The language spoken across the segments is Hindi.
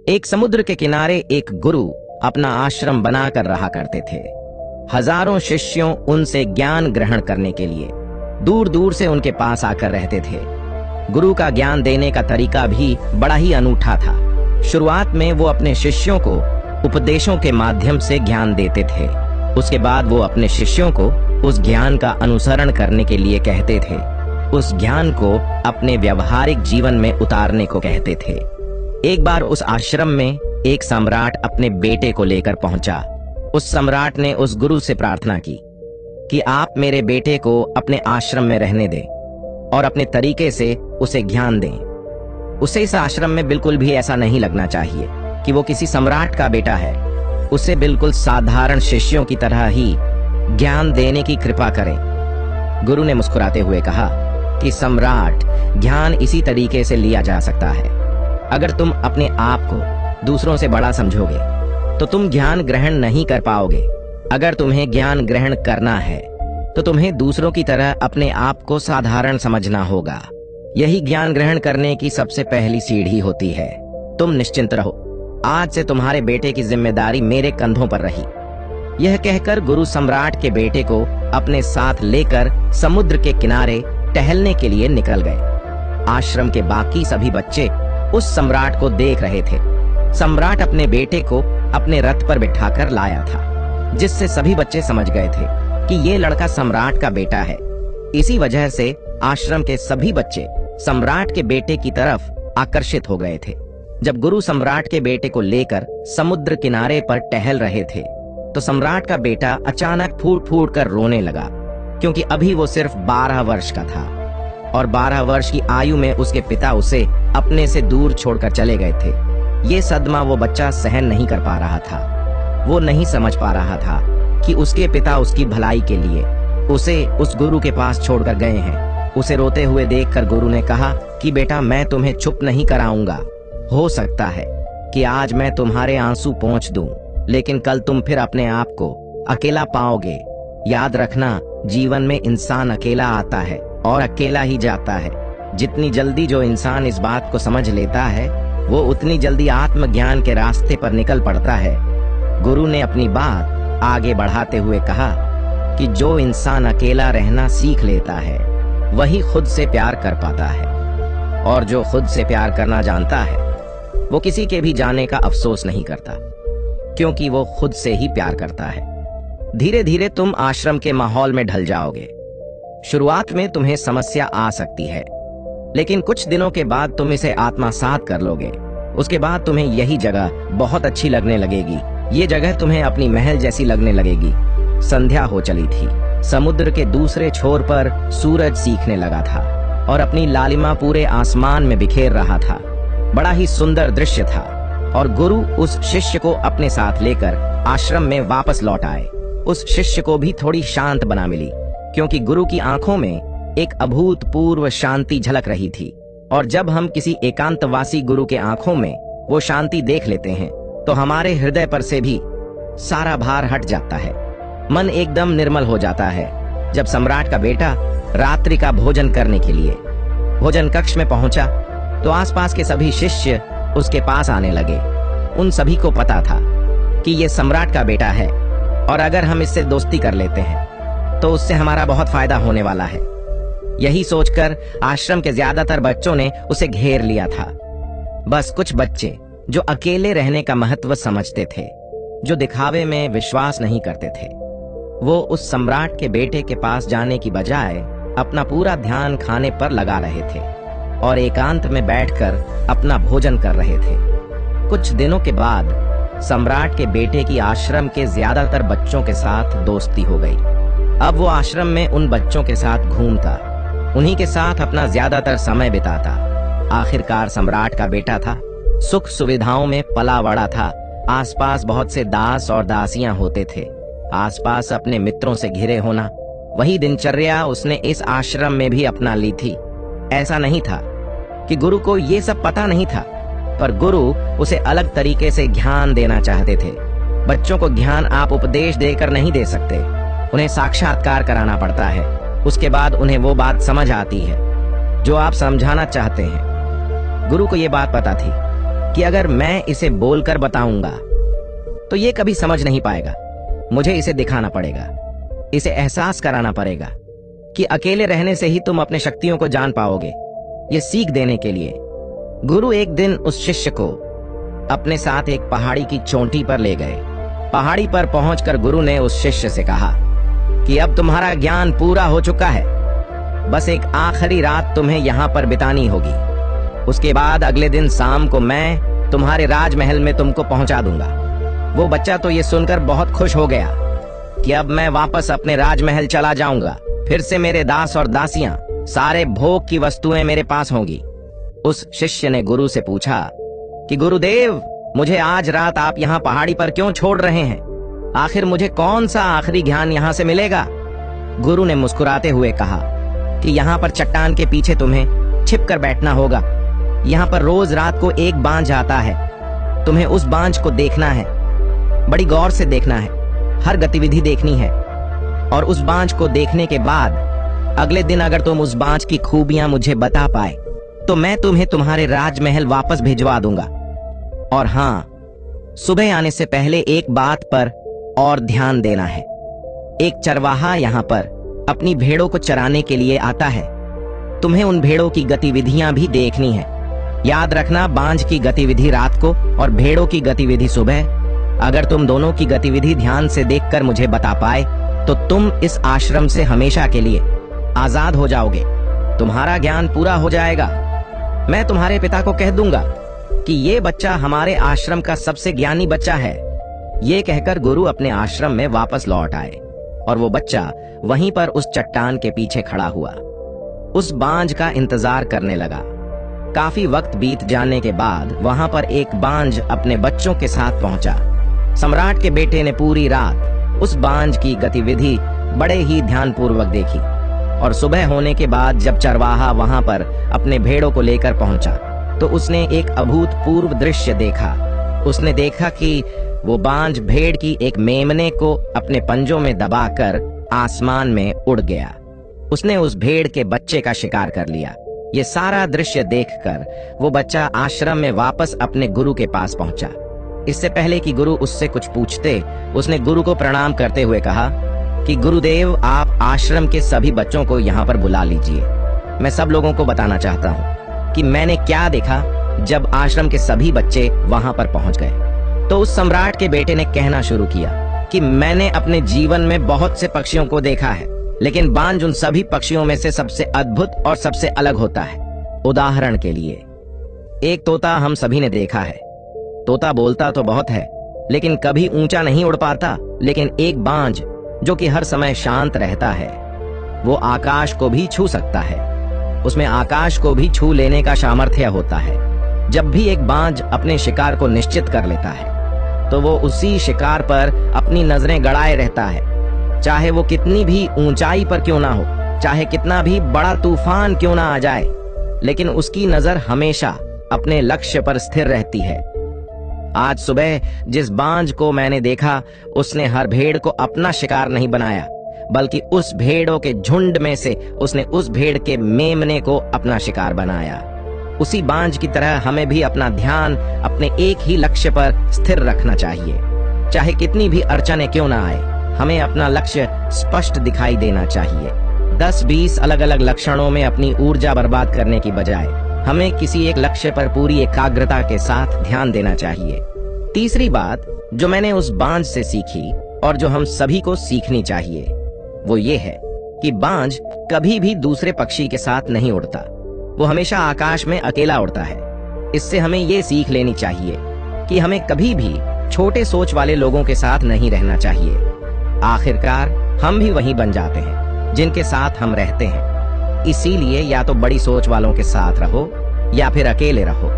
एक समुद्र के किनारे एक गुरु अपना आश्रम बनाकर रहा करते थे। हजारों शिष्यों उनसे ज्ञान ग्रहण करने के लिए दूर दूर से उनके पास आकर रहते थे। गुरु का ज्ञान देने का तरीका भी बड़ा ही अनूठा था। शुरुआत में वो अपने शिष्यों को उपदेशों के माध्यम से ज्ञान देते थे। उसके बाद वो अपने शिष्यों को उस ज्ञान का अनुसरण करने के लिए कहते थे। उस ज्ञान को अपने व्यावहारिक जीवन में उतारने को कहते थे। एक बार उस आश्रम में एक सम्राट अपने बेटे को लेकर पहुंचा। उस सम्राट ने उस गुरु से प्रार्थना की कि आप मेरे बेटे को अपने आश्रम में रहने दें और अपने तरीके से उसे ज्ञान दें। उसे इस आश्रम में बिल्कुल भी ऐसा नहीं लगना चाहिए कि वो किसी सम्राट का बेटा है। उसे बिल्कुल साधारण शिष्यों की तरह ही ज्ञान देने की कृपा करें। गुरु ने मुस्कुराते हुए कहा कि सम्राट, ज्ञान इसी तरीके से लिया जा सकता है। अगर तुम अपने आप को दूसरों से बड़ा समझोगे तो तुम ज्ञान ग्रहण नहीं कर पाओगे। अगर तुम्हें ज्ञान ग्रहण करना है तो तुम्हें दूसरों की तरह अपने आप को साधारण समझना होगा। यही ज्ञान ग्रहण करने की सबसे पहली सीढ़ी होती है। तुम निश्चिंत रहो, आज से तुम्हारे बेटे की जिम्मेदारी मेरे कंधों पर रही। यह कहकर गुरु सम्राट के बेटे को अपने साथ लेकर समुद्र के किनारे टहलने के लिए निकल गए। आश्रम के बाकी सभी बच्चे उस सम्राट को देख रहे थे। सम्राट अपने बेटे को अपने रथ पर बिठाकर लाया था, जिससे सभी बच्चे समझ गए थे कि ये लड़का सम्राट का बेटा है। इसी वजह से आश्रम के सभी बच्चे सम्राट के बेटे की तरफ आकर्षित हो गए थे। जब गुरु सम्राट के बेटे को लेकर समुद्र किनारे पर टहल रहे थे तो सम्राट का बेटा अचानक फूट फूट कर रोने लगा, क्योंकि अभी वो सिर्फ 12 वर्ष का था और 12 वर्ष की आयु में उसके पिता उसे अपने से दूर छोड़कर चले गए थे। ये सदमा वो बच्चा सहन नहीं कर पा रहा था। वो नहीं समझ पा रहा था कि उसके पिता उसकी भलाई के लिए उसे उस गुरु के पास छोड़कर गए हैं। उसे रोते हुए देखकर गुरु ने कहा कि बेटा, मैं तुम्हें चुप नहीं कराऊंगा। हो सकता है कि आज मैं तुम्हारे आंसू पोंछ दूं, लेकिन कल तुम फिर अपने आप को अकेला पाओगे। याद रखना, जीवन में इंसान अकेला आता है और अकेला ही जाता है। जितनी जल्दी जो इंसान इस बात को समझ लेता है, वो उतनी जल्दी आत्मज्ञान के रास्ते पर निकल पड़ता है। गुरु ने अपनी बात आगे बढ़ाते हुए कहा कि जो इंसान अकेला रहना सीख लेता है, वही खुद से प्यार कर पाता है, और जो खुद से प्यार करना जानता है, वो किसी के भी जाने का अफसोस नहीं करता, क्योंकि वो खुद से ही प्यार करता है। धीरे धीरे तुम आश्रम के माहौल में ढल जाओगे। शुरुआत में तुम्हें समस्या आ सकती है, लेकिन कुछ दिनों के बाद तुम इसे आत्मसात कर लोगे। उसके बाद तुम्हें यही जगह बहुत अच्छी लगने लगेगी। ये जगह तुम्हें अपनी महल जैसी लगने लगेगी। संध्या हो चली थी। समुद्र के दूसरे छोर पर सूरज सीखने लगा था और अपनी लालिमा पूरे आसमान में बिखेर रहा था। बड़ा ही सुंदर दृश्य था और गुरु उस शिष्य को अपने साथ लेकर आश्रम में वापस लौट आए। उस शिष्य को भी थोड़ी शांत बना मिली, क्योंकि गुरु की आंखों में एक अभूतपूर्व शांति झलक रही थी। और जब हम किसी एकांतवासी गुरु के आंखों में वो शांति देख लेते हैं तो हमारे हृदय पर से भी सारा भार हट जाता है। मन एकदम निर्मल हो जाता है। जब सम्राट का बेटा रात्रि का भोजन करने के लिए भोजन कक्ष में पहुंचा तो आसपास के सभी शिष्य उसके पास आने लगे। उन सभी को पता था कि ये सम्राट का बेटा है और अगर हम इससे दोस्ती कर लेते हैं तो उससे हमारा बहुत फायदा होने वाला है। यही सोचकर आश्रम के ज्यादातर बच्चों ने उसे घेर लिया था। बस कुछ बच्चे जो अकेले रहने का महत्व समझते थे, जो दिखावे में विश्वास नहीं करते थे, वो उस सम्राट के बेटे के पास जाने की बजाय अपना पूरा ध्यान खाने पर लगा रहे थे और एकांत में बैठकर अपना भोजन कर रहे थे। कुछ दिनों के बाद सम्राट के बेटे की आश्रम के ज्यादातर बच्चों के साथ दोस्ती हो गई। अब वो आश्रम में उन बच्चों के साथ घूमता, उन्हीं के साथ अपना ज्यादातर समय बिताता। आखिरकार सम्राट का बेटा था, सुख सुविधाओं में पला बड़ा था। आसपास बहुत से दास और दासियां होते थे। आसपास अपने मित्रों से घिरे होना, वही दिनचर्या उसने इस आश्रम में भी अपना ली थी। ऐसा नहीं था कि गुरु को ये सब पता नहीं था, पर गुरु उसे अलग तरीके से ज्ञान देना चाहते थे। बच्चों को ज्ञान आप उपदेश देकर नहीं दे सकते, उन्हें साक्षात्कार कराना पड़ता है। उसके बाद उन्हें वो बात समझ आती है जो आप समझाना चाहते हैं। गुरु को ये बात पता थी कि अगर मैं इसे बोलकर बताऊंगा तो ये कभी समझ नहीं पाएगा। मुझे इसे दिखाना पड़ेगा, इसे एहसास कराना पड़ेगा कि अकेले रहने से ही तुम अपने शक्तियों को जान पाओगे। ये सीख देने के लिए गुरु एक दिन उस शिष्य को अपने साथ एक पहाड़ी की चोटी पर ले गए। पहाड़ी पर पहुंचकर गुरु ने उस शिष्य से कहा कि अब तुम्हारा ज्ञान पूरा हो चुका है, बस एक आखिरी रात तुम्हें यहाँ पर बितानी होगी। उसके बाद अगले दिन शाम को मैं तुम्हारे राजमहल में तुमको पहुंचा दूंगा। वो बच्चा तो ये सुनकर बहुत खुश हो गया कि अब मैं वापस अपने राजमहल चला जाऊंगा, फिर से मेरे दास और दासियां, सारे भोग की वस्तुएं मेरे पास होंगी। उस शिष्य ने गुरु से पूछा कि गुरुदेव, मुझे आज रात आप यहाँ पहाड़ी पर क्यों छोड़ रहे हैं? आखिर मुझे कौन सा आखिरी ज्ञान यहाँ से मिलेगा? गुरु ने मुस्कुराते हुए कहा कि यहाँ पर चट्टान के पीछे तुम्हें छिप कर बैठना होगा। यहाँ पर रोज रात को एक बांझ आता है, तुम्हें उस बांझ को देखना है, बड़ी गौर से देखना है, हर गतिविधि देखनी है। और उस बांझ को देखने के बाद अगले दिन अगर तुम उस बांझ की खूबियां मुझे बता पाए तो मैं तुम्हें तुम्हारे राजमहल वापस भिजवा दूंगा। और हाँ, सुबह आने से पहले एक बात पर और ध्यान देना है। एक चरवाहा यहाँ पर अपनी भेड़ों को चराने के लिए आता है। तुम्हें उन भेड़ों की गतिविधियां भी देखनी है। याद रखना, बांझ की गतिविधि रात को और भेड़ों की गतिविधि सुबह। अगर तुम दोनों की गतिविधि ध्यान से देखकर मुझे बता पाए तो तुम इस आश्रम से हमेशा के लिए आजाद हो जाओगे। तुम्हारा ज्ञान पूरा हो जाएगा। मैं तुम्हारे पिता को कह दूंगा कि ये बच्चा हमारे आश्रम का सबसे ज्ञानी बच्चा है। ये कहकर गुरु अपने आश्रम में वापस लौट आए और वो बच्चा वहीं पर उस चट्टान के पीछे खड़ा हुआ, उस बांझ का इंतजार करने लगा। काफी वक्त बीत जाने के बाद वहां पर एक बांझ अपने बच्चों के साथ पहुंचा। सम्राट के बेटे ने पूरी रात उस बांझ की गतिविधि बड़े ही ध्यानपूर्वक देखी और सुबह होने के बाद जब चरवाहा वहां पर अपने भेड़ों को लेकर पहुंचा तो उसने एक अभूतपूर्व दृश्य देखा। उसने देखा कि वो बांझ भेड़ की एक मेमने को अपने पंजों में दबाकर आसमान में उड़ गया। उसने उस भेड़ के बच्चे का शिकार कर लिया। ये सारा दृश्य देखकर वो बच्चा आश्रम में वापस अपने गुरु के पास पहुंचा। इससे पहले कि गुरु उससे कुछ पूछते, उसने गुरु को प्रणाम करते हुए कहा कि गुरुदेव, आप आश्रम के सभी बच्चों को यहाँ पर बुला लीजिए। मैं सब लोगों को बताना चाहता हूँ कि मैंने क्या देखा जब आश्रम के सभी बच्चे वहां पर पहुंच गए। तो उस सम्राट के बेटे ने कहना शुरू किया कि मैंने अपने जीवन में बहुत से पक्षियों को देखा है, लेकिन बांझ उन सभी पक्षियों में से सबसे अद्भुत और सबसे अलग होता है। उदाहरण के लिए, एक तोता हम सभी ने देखा है। तोता बोलता तो बहुत है लेकिन कभी ऊंचा नहीं उड़ पाता, लेकिन एक बांझ जो कि हर समय शांत रहता है, वो आकाश को भी छू सकता है। उसमें आकाश को भी छू लेने का सामर्थ्य होता है। जब भी एक बांझ अपने शिकार को निश्चित कर लेता है तो वो उसी शिकार पर अपनी नजरें गड़ाए रहता है, चाहे वो कितनी भी ऊंचाई पर क्यों ना हो, चाहे कितना भी बड़ा तूफान क्यों ना आ जाए, लेकिन उसकी नजर हमेशा अपने लक्ष्य पर स्थिर रहती है। आज सुबह जिस बांझ को मैंने देखा, उसने हर भेड़ को अपना शिकार नहीं बनाया, बल्कि उस भेड़ों के झुंड में से उसने उस भेड़ के मेमने को अपना शिकार बनाया। उसी बांझ की तरह हमें भी अपना ध्यान अपने एक ही लक्ष्य पर स्थिर रखना चाहिए। चाहे कितनी भी अड़चनें क्यों ना आए, हमें अपना लक्ष्य स्पष्ट दिखाई देना चाहिए। 10-20 अलग अलग लक्षणों में अपनी ऊर्जा बर्बाद करने की बजाय हमें किसी एक लक्ष्य पर पूरी एकाग्रता के साथ ध्यान देना चाहिए। तीसरी बात जो मैंने उस बांझ से सीखी और जो हम सभी को सीखनी चाहिए, वो ये है कि बांझ कभी भी दूसरे पक्षी के साथ नहीं उड़ता। वो हमेशा आकाश में अकेला उड़ता है। इससे हमें ये सीख लेनी चाहिए कि हमें कभी भी छोटे सोच वाले लोगों के साथ नहीं रहना चाहिए। आखिरकार हम भी वही बन जाते हैं जिनके साथ हम रहते हैं। इसीलिए या तो बड़ी सोच वालों के साथ रहो या फिर अकेले रहो,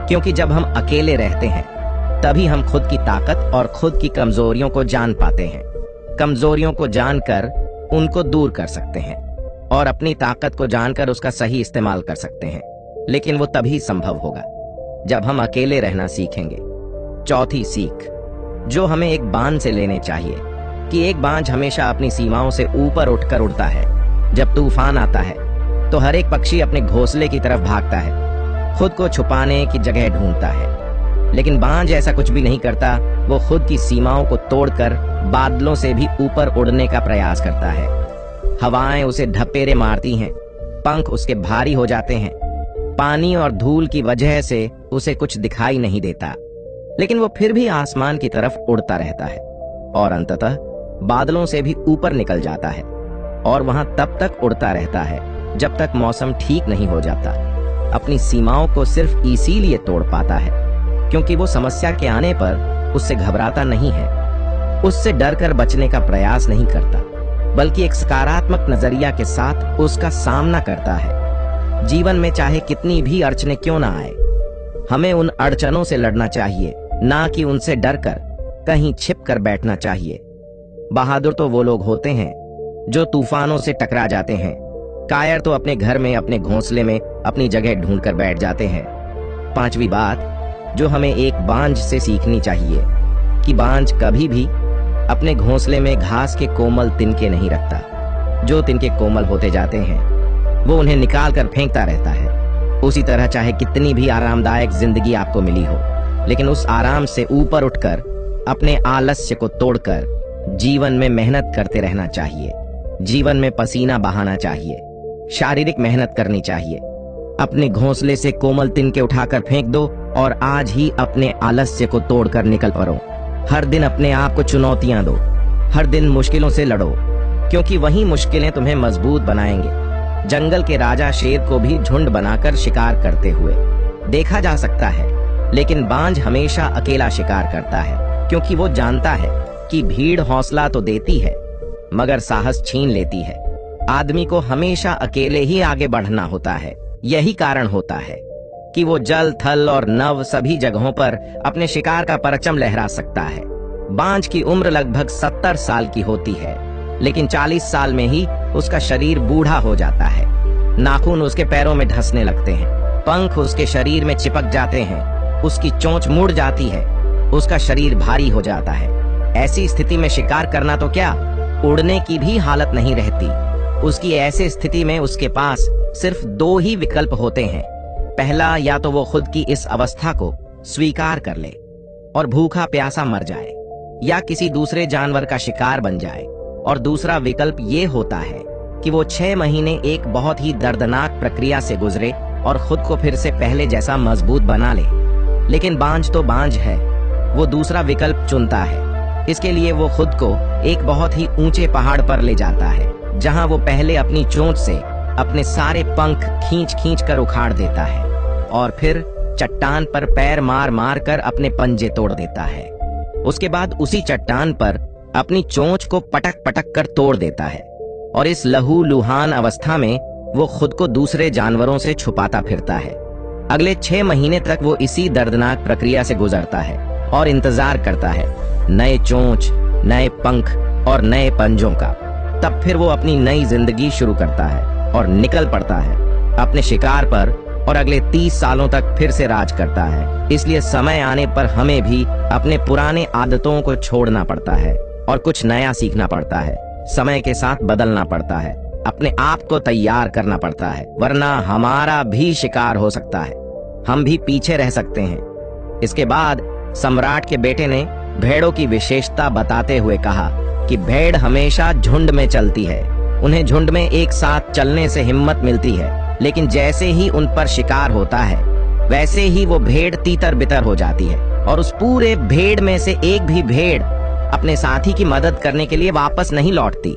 क्योंकि जब हम अकेले रहते हैं तभी हम खुद की ताकत और खुद की कमजोरियों को जान पाते हैं। कमजोरियों को जानकर उनको दूर कर सकते हैं और अपनी ताकत को जानकर उसका सही इस्तेमाल कर सकते हैं, लेकिन वो तभी संभव होगा जब हम अकेले रहना सीखेंगे। चौथी सीख जो हमें एक बांझ से लेने चाहिए कि एक बांझ हमेशा अपनी सीमाओं से ऊपर उठकर उड़ता है। जब तूफान आता है तो हर एक पक्षी अपने घोंसले की तरफ भागता है, खुद को छुपाने की जगह ढूंढता है। लेकिन बांझ ऐसा कुछ भी नहीं करता। वो खुद की सीमाओं को तोड़कर बादलों से भी ऊपर उड़ने का प्रयास करता है। हवाएं उसे ढपेरे मारती हैं, पंख उसके भारी हो जाते हैं। पानी और धूल की वजह से उसे कुछ दिखाई नहीं देता, लेकिन वो फिर भी आसमान की तरफ उड़ता रहता है और अंततः बादलों से भी ऊपर निकल जाता है और वहां तब तक उड़ता रहता है जब तक मौसम ठीक नहीं हो जाता। अपनी सीमाओं को सिर्फ इसीलिए तोड़ पाता है क्योंकि वो समस्या के आने पर उससे घबराता नहीं है, उससे डरकर बचने का प्रयास नहीं करता, बल्कि एक सकारात्मक नजरिया के साथ उसका सामना करता है। जीवन में चाहे कितनी भी अड़चनें क्यों ना आए, हमें उन अड़चनों से लड़ना चाहिए, ना कि उनसे डरकर कहीं छिप कर बैठना चाहिए। बहादुर तो वो लोग होते हैं जो तूफानों से टकरा जाते हैं। कायर तो अपने घर में, अपने घोंसले में अपनी जगह ढूंढ कर बैठ जाते हैं। पांचवी बात जो हमें एक बांझ से सीखनी चाहिए कि बांझ कभी भी अपने घोंसले में घास के कोमल तिनके नहीं रखता। जो तिनके कोमल होते जाते हैं वो उन्हें निकाल कर फेंकता रहता है। उसी तरह चाहे कितनी भी आरामदायक जिंदगी आपको मिली हो, लेकिन उस आराम से ऊपर उठकर अपने आलस्य को तोड़कर जीवन में मेहनत करते रहना चाहिए। जीवन में पसीना बहाना चाहिए, शारीरिक मेहनत करनी चाहिए। अपने घोंसले से कोमल तिनके उठाकर फेंक दो और आज ही अपने आलस्य को तोड़कर निकल पड़ो। हर दिन अपने आप को चुनौतियां दो, हर दिन मुश्किलों से लड़ो, क्योंकि वही मुश्किलें तुम्हें मजबूत बनाएंगे। जंगल के राजा शेर को भी झुंड बनाकर शिकार करते हुए देखा जा सकता है, लेकिन बांझ हमेशा अकेला शिकार करता है, क्योंकि वो जानता है कि भीड़ हौसला तो देती है मगर साहस छीन लेती है। आदमी को हमेशा अकेले ही आगे बढ़ना होता है। यही कारण होता है कि वो जल, थल और नभ सभी जगहों पर अपने शिकार का परचम लहरा सकता है। बांझ की उम्र लगभग 70 साल की होती है, लेकिन 40 साल में ही उसका शरीर बूढ़ा हो जाता है। नाखून उसके पैरों में धंसने लगते हैं, पंख उसके शरीर में चिपक जाते हैं, उसकी चोंच मुड़ जाती है, उसका शरीर भारी हो जाता है। ऐसी स्थिति में शिकार करना तो क्या, उड़ने की भी हालत नहीं रहती। उसकी ऐसी स्थिति में उसके पास सिर्फ 2 ही विकल्प होते हैं। पहला, या तो वो खुद की इस अवस्था को स्वीकार कर ले और भूखा प्यासा मर जाए, या किसी दूसरे जानवर का शिकार बन जाए। और दूसरा विकल्प ये होता है कि वो 6 महीने एक बहुत ही दर्दनाक प्रक्रिया से गुजरे और खुद को फिर से पहले जैसा मजबूत बना ले। लेकिन बांझ तो बांझ है, वो दूसरा विकल्प चुनता है। इसके लिए वो खुद को एक बहुत ही ऊंचे पहाड़ पर ले जाता है, जहां वो पहले अपनी चोंच से अपने सारे पंख खींच खींच कर उखाड़ देता है और फिर चट्टान पर पैर मार मार कर अपने पंजे तोड़ देता है। उसके बाद उसी चट्टान पर अपनी चोंच को पटक पटक कर तोड़ देता है और इस लहूलुहान अवस्था में वो खुद को दूसरे जानवरों से छुपाता फिरता है। अगले 6 महीने तक वो इसी दर्दनाक प्रक्रिया से गुजरता है और इंतजार करता है नए चोंच, नए पंख और नए पंजों का। तब फिर वो अपनी नई जिंदगी शुरू करता है और निकल पड़ता है अपने शिकार पर और अगले 30 सालों तक फिर से राज करता है। इसलिए समय आने पर हमें भी अपने पुराने आदतों को छोड़ना पड़ता है और कुछ नया सीखना पड़ता है। समय के साथ बदलना पड़ता है, अपने आप को तैयार करना पड़ता है, वरना हमारा भी शिकार हो सकता है, हम भी पीछे रह सकते हैं। इसके बाद सम्राट के बेटे ने भेड़ों की विशेषता बताते हुए कहा कि भेड़ हमेशा झुंड में चलती है। उन्हें झुंड में एक साथ चलने से हिम्मत मिलती है, लेकिन जैसे ही उन पर शिकार होता है वैसे ही वो भेड़ तीतर बितर हो जाती है और उस पूरे भेड़ में से एक भी भेड़ अपने साथी की मदद करने के लिए वापस नहीं लौटती।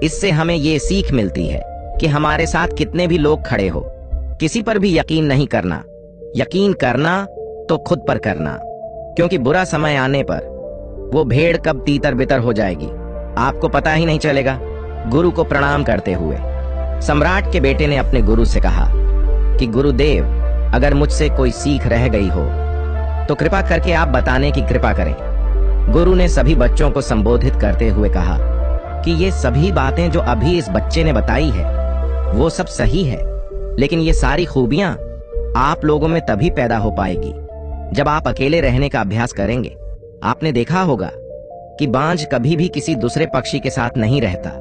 इससे हमें ये सीख मिलती है कि हमारे साथ कितने भी लोग खड़े हो, किसी पर भी यकीन नहीं करना। यकीन करना तो खुद पर करना, क्योंकि बुरा समय आने पर वो भेड़ कब तीतर बितर हो जाएगी आपको पता ही नहीं चलेगा। गुरु को प्रणाम करते हुए सम्राट के बेटे ने अपने गुरु से कहा कि गुरुदेव, अगर मुझसे कोई सीख रह गई हो तो कृपा करके आप बताने की कृपा करें। गुरु ने सभी बच्चों को संबोधित करते हुए कहा कि ये सभी बातें जो अभी इस बच्चे ने बताई है वो सब सही है, लेकिन ये सारी खूबियां आप लोगों में तभी पैदा हो पाएगी जब आप अकेले रहने का अभ्यास करेंगे। आपने देखा होगा कि बांझ कभी भी किसी दूसरे पक्षी के साथ नहीं रहता,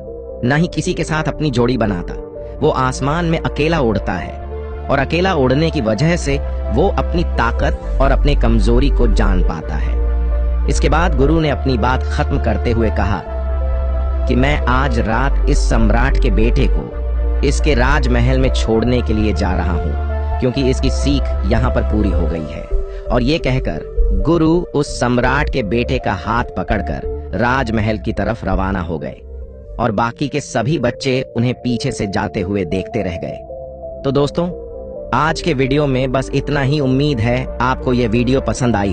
न ही किसी के साथ अपनी जोड़ी बनाता। वो आसमान में अकेला उड़ता है और अकेला उड़ने की वजह से वो अपनी ताकत और अपनी कमजोरी को जान पाता है। इसके बाद गुरु ने अपनी बात खत्म करते हुए कहा कि मैं आज रात इस सम्राट के बेटे को इसके राजमहल में छोड़ने के लिए जा रहा हूँ, क्योंकि इसकी सीख यहाँ पर पूरी हो गई है। और ये कहकर गुरु उस सम्राट के बेटे का हाथ पकड़कर राजमहल की तरफ रवाना हो गए और बाकी के सभी बच्चे उन्हें पीछे से जाते हुए देखते रह गए। तो दोस्तों, आज के वीडियो में बस इतना ही। उम्मीद है आपको यह वीडियो पसंद आई